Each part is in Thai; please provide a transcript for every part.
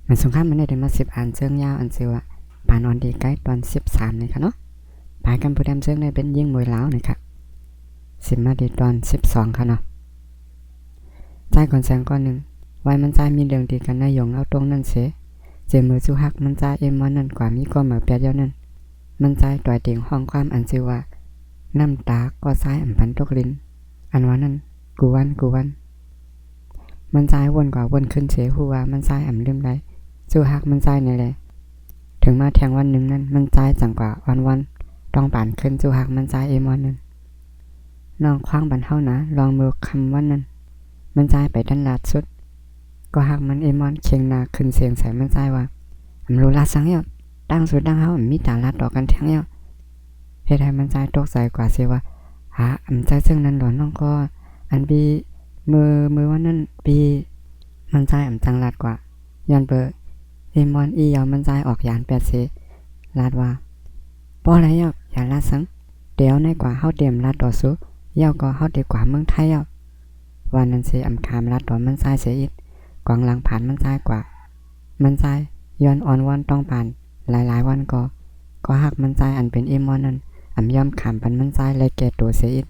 มันสงครามมันได้มา10อันเชิงยาวอันชื่อว่าปานออนดีไกด์ตอน13นี่ค่ะเนาะปายกันผู้แดมเชิงได้เป็นยิ่งมวยล้าวนี่ค่ะสิมาดีตอน12ค่ะเนาะใจก่อนแสงก่อนนึงไว้มันใจมีเรื่องดีกันนายงเอาตรงนั้นเสเจมือสู้ฮักมันใจเอ็มมันนั่นกว่ามีก็เหมือแปดเดียวนั้นมันใจต่อยเตียงห้องความอันชื่อว่าน้ำตาก็ซ้ายอันพันตกลิ้นอันว่านั้นกูวันมันใจวนกว่าวนขึ้นเสฮู้ว่ามันใจอ่ำลืมได้สู้ฮักมันใจนี่แหละถึงมาแทงวันหนึ่งนั้นมันใจจังกว่าวันต้องป่านขึ้นสู้ฮักมันใจเอ็มวันนั้นน้องคว้างบันเท่านะลองมือคำวันนั้นมันใจไปด้านลาดสุดก็หักมันเอมอนเคียงนาขึ้นเสียงใส่มันใจว่าอำรู้ลาสังเหี่ยวตั้งสุดดังเฮามีตาลาดต่อกันแทงเหี่ยวเฮ็ดให้มันใจตกใจกว่าสิว่าหาอำใจซึ่งนั้นหลอนน้องก็อันปีมือวันนั้นปีมันใจอำจังลาดกว่าย้อนเปเอมอนอียาวมันใจออกยาน8เสลาดว่าบ่อะไรยอกอย่าลาสังเดี๋ยวในกว่าเฮาเตรียมลาดต่อสู้ยาวก็เฮาดีกว่าเมืองไทยวันนั้นสิอำคามลาดต่อมันใจเสียอีกกวางหลังผ่านมันใจกว่ามันใจย้อนอ่อนวอนต้องผ่านหลายวันก็หักมันใจอันเป็นเอมอนนั้นอำย่อมขามปันมันใจเลยแก่ตัวเสียอีก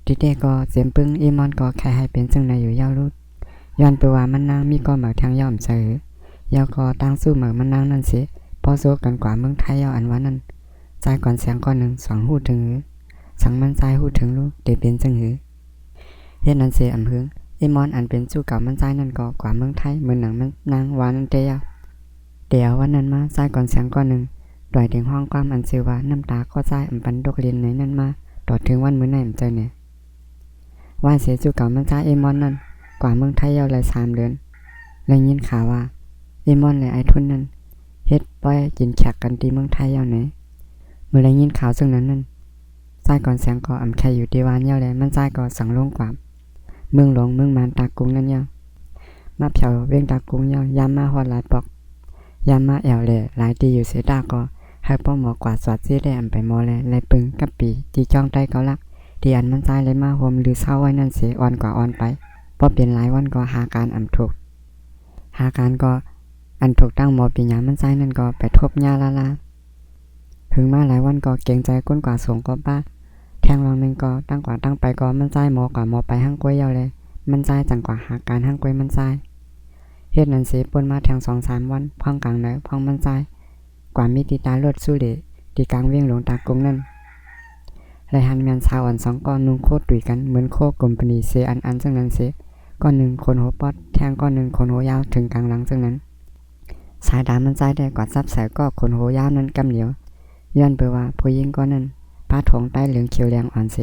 ทีเดก็เสียมปึ้งเอมอนก็แค่ให้เป็นจึงในอยู่ยาวรุดย้อนไปว่ามันนางมีก็เหมือทางย่อมเสือยาวก็ตั้งสู้เหมือมันนางนั่นสิพอสู้กันกว่าเมืองไทยยาวอันว่านั้นใจก่อนเสียงก่อนหนึ่ง2หูถึงสังมันใจหูถึงรู้เดเป็นจึงหือเฮ็ดนั้นเสียอำพึงเอมอนอันเป็นจู่เก่ามันใจนั่นก็กว่าเมืองไทยเหมือนหนังมันนางวานั่นเดียววันนั้นมาใจก่อนเสียงก่อนหนึ่งดอยถึงห้องความอันชื่อว่าน้ำตาก็ใจอันปันดกเรียนในนั้นมาต่อถึงวันมื้อไหนมันใจเนี่ยว่าเสียจู่เก่ามันใจเอมอนนั่นกว่าเมืองไทยยาวเลย3เดือนแล้วยินข่าวว่าเอมอนและไอ้ทุนนั้นเฮ็ดป้อยกินแขกกันที่เมืองไทยยาวไหนเมื่อได้ยินข่าวซึ่งนั้นใจก่อนเสียงก็อำแค่อยู่ที่วานยาวเลยมันใจก็สังลงกว่าเมืองหลวงเมืองมานตากรุงนั่นยังมาเผาเวียงตากรุงยังยามมาฮอดหลายปอกยามมาแอวเลยหลายตีอยู่เสดาก็ให้ป้อหมอกวาดสวัดซีได้อันไปมอเลยปึงกับปีที่จ้องใต้เกาลักที่อันมันใจเลยมาโฮมหรือเศร้าไว้นั่นเสียอ่อนกว่าอ่อนไปพอเปลี่ยนหลายวันก็หาการอำถูกหาการก็อันถูกตั้งหมอปีหยามันใจนั่นก็ไปทบยาลาถึงมาหลายวันก็เก่งใจก้นกว่าสงก็ป้าแทงรองนึงก็ตั้งกว่าตั้งไปก็มันใจหมอกว่าหมอไปห้างกล้วยยาวเลยมันใจจังกว่าหาการห้างกล้วยมันใจเฮ็ดนั้นสิปนมาแทง2-3วันพ่องกลางเนอพ่องมันใจกว่ามีติตาลดสู้เดที่กลางเวียงหลวงตากงนั่นไรหันแมนชาวอัน2ก้อนนุ่งโคตรดุยกันเหมือนโคกลมปนีเสอันจังนั้นเสก้อน1คนหัวปอดแทงก้อน1คนหัวยาวถึงกลางหลังจังนั้นสายดามันใจได้กว่าซับใส่ก็คนหัวยาวนั้นกำเหลียวย้อนไปว่าผู้หญิงก้อนนั้นผ้าถงใต้เหลืองเขียวแดงอ่อนเส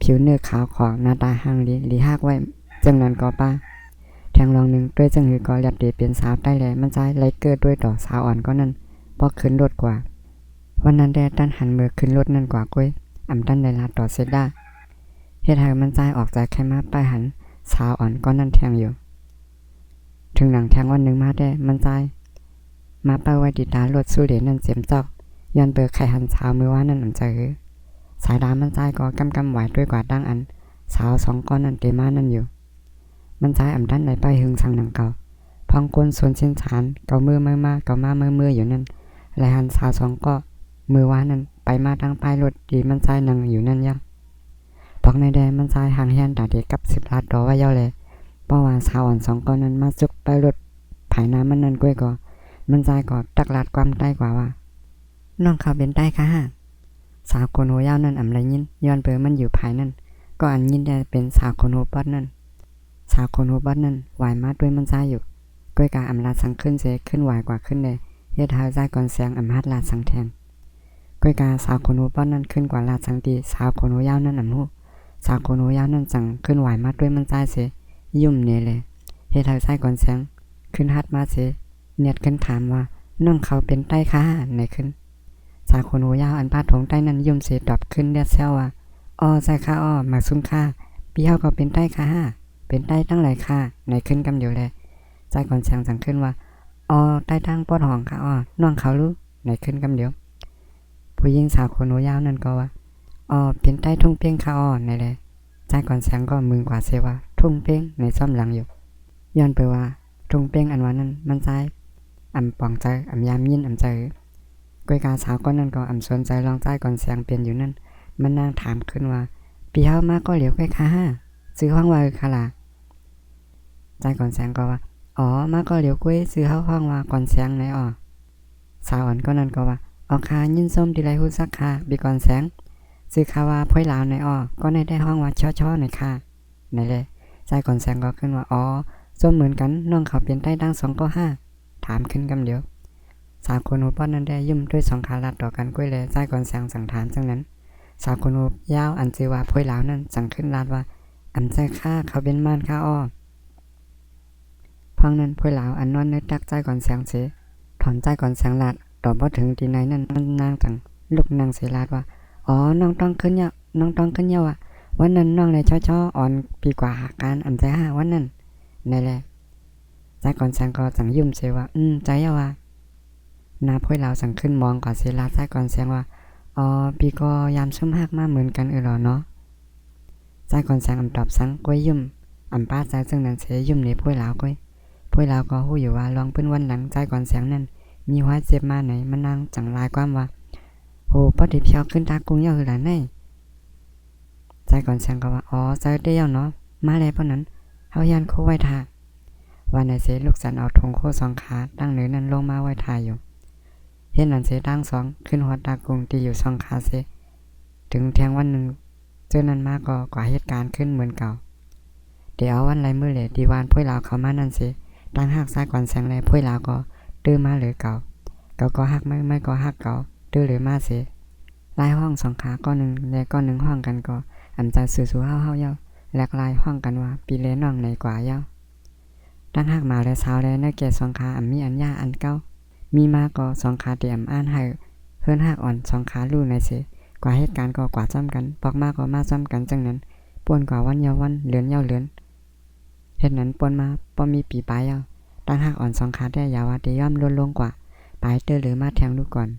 ผิวเนื้อขาวของหน้าตาห่างลีหากไว้จังนั้นก็ป้าแทงรองหนึ่งด้วยจังหือก็เรียบเดเป็นสาวใต้แลมันใจไล่เกิดด้วยดอกสาวอ่อนก็นั่นพอขึ้นรถกว่าวันนั้นได้ดันหันมือขึ้นรถนั่นกว่าก้อยอำดันได้ลาต่อเสร็จได้เฮ็ดให้มันใจออกจากแค่มาป้ายหันสาวอ่อนก็นั่นแทงอยู่ถึงหนังแทงวันหนึ่งมาได้มันใจมาป้ายไว้ติดตารถสู้เดนั่นเสียมจอกย้อนเปิดไข่หันสาวมือว่านั่นใจหือสายดามันใจก็กำไหวด้วยกว่าดังอันสาว2ก้อนนั่นเตมานั่นอยู่มันใจอำดันได้ไปหึงสังหนังเก่าพองก้นส่วนชิ้นฐานเก่ามือมาเก่ามามืออยู่นั่นไหลหันสาว2ก็มือว่านั่นไปมาทางป้ายรถดีมันใจนั่งอยู่นั่นยังปอกในแดมันใจห่างเฮียนตาเด็กกับ10 ลาดดอว่าเย้าเลยเพราะว่าสาวอ่อน2ก้อนนั้นมาซุกไปรถภายน้ำมันนั่นก้วยก็มันใจก็ตักลาดความใต้กว่าว่าน้องเขาเป็นใต้ค่ะสาวคนหัวยาวนั่นอำไรยินย้อนเปิดมันอยู่ภายนั่นก็อันยินได้เป็นสาวคนหัวปอดนั่นสาวคนหัวปอดนั่นไหวมาด้วยมันใจอยู่ก้วยกาอำลาสังขึ้นเสขึ้นไหวกว่าขึ้นเลยเฮ็ดให้ใจก่อนเสียงอำฮัดลาสังแทนก้วยกาสาวคนหัวปอดนั่นขึ้นกว่าลาสังตีสาวคนหัวยาวนั่นอำหูสาวคนหัวยาวนั่นจังขึ้นไหวมาด้วยมันใจเสยุ่มเนเลยเฮ็ดให้ใจก่อนเสียงขึ้นฮัดมาเสเนียดขึ้นถามว่าน้องเขาเป็นใต้ค่ะไหนขึ้นสาวคนหัวยาวอันพาดถงใต้นั้นยุ่มเสดอบขึ้นเลียดแซวว่าอ้อใส่ค่ะอ้อมาซุ่มค่ะพี่เฮาก็เป็นใต้ค่ะเป็นใต้ตั้งหลายค่ะไหนขึ้นกำเดียวเลยใจก่อนเสียงสั่งขึ้นว่าอ้อใต้ตั้งปอดห้องค่ะอ้อน้องเขารู้ไหนขึ้นกำเดียวผู้หญิงสาวคนหัวยาวนั่นก็ว่าอ้อเป็นใต้ทุ่งเพียงค่ะอ้อไหนเลยใจก่อนเสียงก็มึงกว่าเสว่าทุ่งเพียงในซ่อมหลังอยู่ย้อนไปว่า ทงเป้งอันว่านั้นมันใจป่องใจยามยินใจก้อยกาสาวก้อนนั้นก็สนใจลองใจก่อนเสียงเปลี่ยนอยู่นั่นมันนางถามขึ้นว่าปีเฮามาก็เหลียวก้อยค่ะซื้อห้องว่าค่ะล่ะใจก่อนเสียงก็ว่าอ๋อมาก็เหลียวก้อยซื้อห้องว่าก่อนเสียงไหนอ่อสาวอ่อนก็นั่นก็ว่าอ๋อค่ะยินส้มดีไรฮู้ซักค่ะบีก่อนเสียงซื้อข่าวว่าพ่อยลาวในอ้อก็ได้ห้องว่าช่อๆหน่อยค่ะนั่นแหละใจก่อนเสียงก็ขึ้นว่าอ๋อส้มเหมือนกันน้องเขาเป็นใต้ดัง2ก็5ถามขึ้นกำเดียวสาวคนหูป้อนนั้นได้ยุ่มด้วย2ขาลัดต่อกันก้วยเลยใจก่อนเสียงสั่งถามจังนั้นสาวคนหูยาวอันชื่อว่าพ่อยลาวนั้นสั่งขึ้นลาดว่าใจค่าเขาเป็นม่านค่าอ้อพังนั้นพ่อยลาวอันนอนนึกดักใจก่อนเสียงเสถอนใจก่อนเสียงลาดตอบบ่ถึงที่ไหนนั้นมันนางจังลูกนางเสลาดว่าอ๋อน้องต้องขึ้นเยาอ่ะวันนั้นน้องเลยช่ออ่อนปีกว่าหาการใจ5วันนั้นนั่นแหละใจก่อนเสียงก็สั่งยุ่มเสว่าใจเยาว่านาพ่อยลาวสั่งขึ้นมองก่อนเสลาดใจก่อนเสียงว่าอ๋อปีก็ยามซุ่มฮักมาเหมือนกันหรอเนาะใจก่อนเสียงตอบสั่งก้วยยุ่มป้าใจซึ่งนั้นเสยุ่มในพ่อยลาวก้วยพ่อยลาวก็ฮู้อยู่ว่าลองเปิ้นวันหลังใจก่อนเสียงนั้นมีหัวเจ็บมาไหนมันนางจังลายความว่าโหบ่ได้เพียวขึ้นตากุ้งเยาคือล่ะในใจก่อนเสียงก็ว่าอ๋อใจได้ยาเนาะมาแล้วเพราะนั้นเฮายันโคไว้ท่าวันไหนเสลูกสันเอาธงโค2ขาตั้งเหนือนั้นลงมาไว้ท่าอยู่เฮ็ดนั้นเสตั้ง2ขึ้นหัวตากุ้งที่อยู่2ขาเสถึงเที่ยงวันนึงเจอนั้นมาก็กว่าเหตุการณ์ขึ้นเหมือนเก่าเดี๋ยววันไรมื้อแลดีวานพ่อยลาวเข้ามานั่นเสตั้งฮักซ้ายก่อนแสงแลพ่อยลาวก็ตื้อมาหรือเก่าก็ฮักไม่ก็ฮักเก่าตื้อหรือมาเสลายห้อง2ขาก็1และก็1ห้องกันก็ใจสู่ๆเฮาๆเยาแลกลายห้องกันว่าปีเลน้องไหนกว่าเยาตั้งฮักมาและสาวและในแก่2ขามีอันยาอันเก่ามีมาก็2ขาที่อ่านให้เฮือนฮักอ่อน2ขาลู่ในเสกว่าเหตุการณ์ก็กว่าจ้ำกันปอกมาก็มาจ้ำกันจังนั้นป่วนกว่าวันเยาวันเลือนเยาเลือนเฮ็ดนั้นป่วนมาบ่มีปีปลายเยาตั้งฮักอ่อน2ขาได้ยาวว่าได้ย่อมลดลงกว่าปลายเตอหรือมาแทงลูกก่อน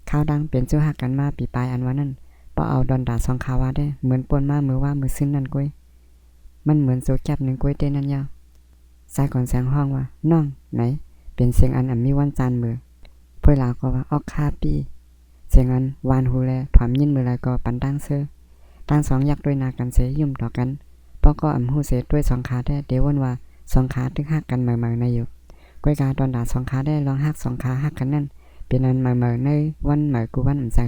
ข้าวดังเป็นสู้ฮักกันมาปีปลายอันว่านั้นบ่เอาดอนดา2ขาว่าได้เหมือนป่วนมามือว่ามือซึ้นนั่นก้อยมันเหมือนโซแคบ1ก้อยเต้นั่นยาวสายก่อนแสงห้องว่าน้องไหนเป็นเสียงอันมีวันจานมือเพื่อลาวก็ว่าออกคาปีเสียงอันวานหูแลถามยินมือไรก็ปันตั้งเสื้อตั้ง2ยักด้วยนากันเสยุ่มต่อกันปอก็หูเสด้วย2ขาได้เดวนว่า2ขาตึกฮักกันเหมือๆในอยู่ก้อยกาตอนดา2ขาได้ลองฮัก2ขาฮักกันนั่นเป็นอันเหมือๆในวันเหมือกูวันใจ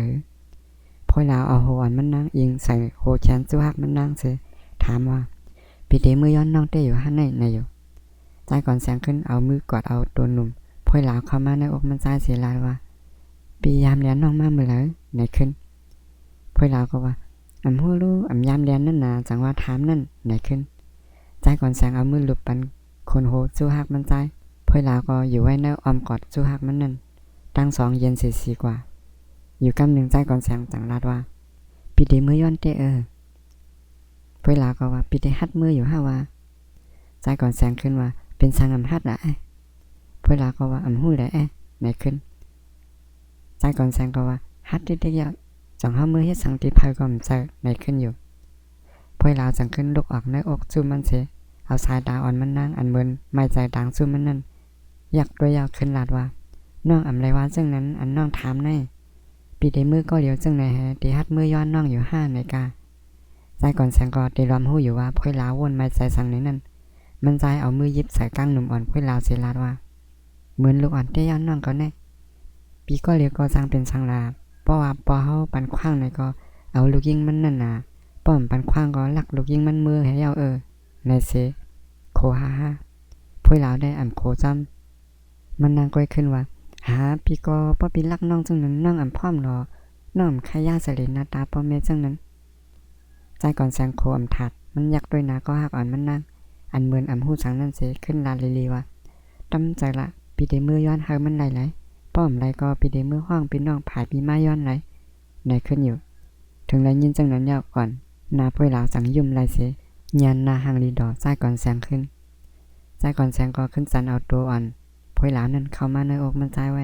พ่อยลาวเอาโหอันมันนั่งอิงใส่โหแขนสู้ฮักมันนั่งเสถามว่าปีเดมือย้อนน้องเต้อยู่ฮั่นในอยู่ใจก่อนแสงขึ้นเอามือกอดเอาตัวหนุ่มพ่อยลาวเข้ามาในอกมันใจเสียลายว่าปียามเลียนน้องมาเมื่อไหร่ไหนขึ้นพ่อยลาวก็ว่าฮู้รู้ยามเลียนนั่นน่ะจังว่าถามนั่นไหนขึ้นใจก่อนแสงเอามือลุบปันคนโหสู้ฮักมันใจพ่อยลาวก็อยู่ไว้ในอ้อมกอดสู้ฮักมันนั่นตั้ง2เย็น4กว่าอยู่กำนึงใจก่อนแสงจังลาดว่าปีเดมือย้อนเต้พ่อยลาวก็ว่าปีเดฮัดมืออยู่ว่าใจก่อนแสงขึ้นว่าเป็นสังฮัดล่ะพ่อยลาวก็ว่าฮู้แหละไหนขึ้นใจก่อนแสงก็ว่าฮัดเด็กๆยาวจังเฮามือเฮ็ดสังติภัยก็ใจไหนขึ้นอยู่พ่อยลาวจังขึ้นลุกออกในอกสู้มันเสเอาสายตาอ่อนมันนั่งอันเหมือนไม่ใจต่างสู้มันนั่นอยากด้วยยาวขึ้นลาดว่าน้องไรว่าซึ่งนั้นอันน้องถามแน่ปีเดมือก็เหลียวซึ่งไหนแฮตีฮัดมือย้อนน้องอยู่5นาฬิกาใจก่อนแสงก็ได้รวมฮู้อยู่ว่าพ่อยลาววนไม่ใจสังในนั้นมันใจเอามือยิบใส่กลางหนุ่มอ่อนพ่อยลาวเสลาดว่าเหมือนลูกอ่อนเต้ย้อนน้องก็แน่ปีก็เหลียวก็จังเป็นสังลาเพราะว่าปอเฮาปันขว้างในก็เอาลูกยิงมันนั่นน่ะป้อมปันขว้างก็ลักลูกยิงมันมือให้ยาวในเสโคพ่อยลาวได้โคจ้ำมันนางก้อยขึ้นว่าหาปีก็ป้อปีลักน้องจังนั้นน้องพร้อมรอน้องขย่าเสลินหน้าตาป้อแม่จังนั้นใจก่อนแสงโคถัดมันยักด้วยนาก็ฮักอ่อนมันนั่งเหมือนฮู้สังนั่นเสขึ้นลาลีว่าตำใจละปีเดมือย้อนเฮามันไหลป้อมไรก็ปีเดมือห้องปีน้องผายปีมาย้อนไหลไหนขึ้นอยู่ถึงไรยินจังนั้นยาวก่อนนาพ่อยลาวสังยุ่มไรเสยันนาหังลีดอใจก่อนแสงขึ้นใจก่อนแสงก็ขึ้นสันเอาตัวอ่อนพ่อยลาวนั้นเข้ามาในอกมันใจไว้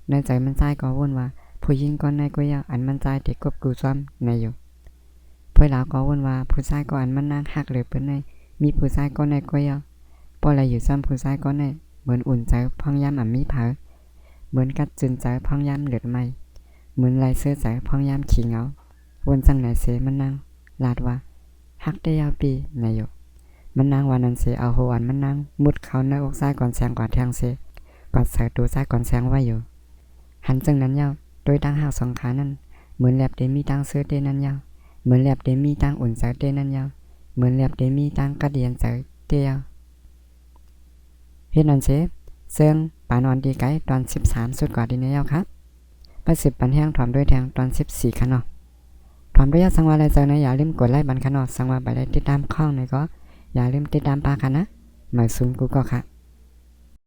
ในใจมันใจก็วุ่นว่าผู้หญิงก่อนในก็ยาวมันใจเด็กกบกูซ้ำในอยู่พ่อยลาวก็วุ่นว่าผู้ชายก็มันนั่งหักหรือเปิ้นในมีผู้ชายก็ในก็ยาว ป้ออะไรอยู่ซ้ำผู้ชายก็ในเหมือนอุ่นใจพองยามมีเผาเหมือนกัดจืนใจพองยามเลือดไหมเหมือนลายเสื้อใจพองยามขี้เหงาวนจังไหนเสมันนั่งลาดว่าฮักได้ยาวปีนายกมันนางวันนั้นเสเอาโหวันมันนางมุดเข้าในอกซ้ายก่อนแสงกว่าแทงเสกอดใส่ตัวซ้ายก่อนแสงไว้อยู่หันจังนั้นยาวโดยตั้งหาก2ขานั้นเหมือนแลบเดมีตั้งเสื้อเดนั้นยาวเหมือนแลบเดมีตั้งอุ่นใจเดนั้นยาวเหมือนแลบเดมีตั้งกระเดียนใจเดียวเฮ็ดนั้นเสเซิงปานอนดีไกตอน13สุดกว่าดีแนวครับประสิบปันแห้งถอมด้วยแทงตอน14ค่ะเนาะถอมด้วยยาสังวาอะไรเจอนะอย่าลืมกดไลค์บันค่ะเนาะสังวาไปได้ติดตามข้องหน่อยก็อย่าลืมติดตามปาค่ะนะหมายซุนกูก็ค่ะ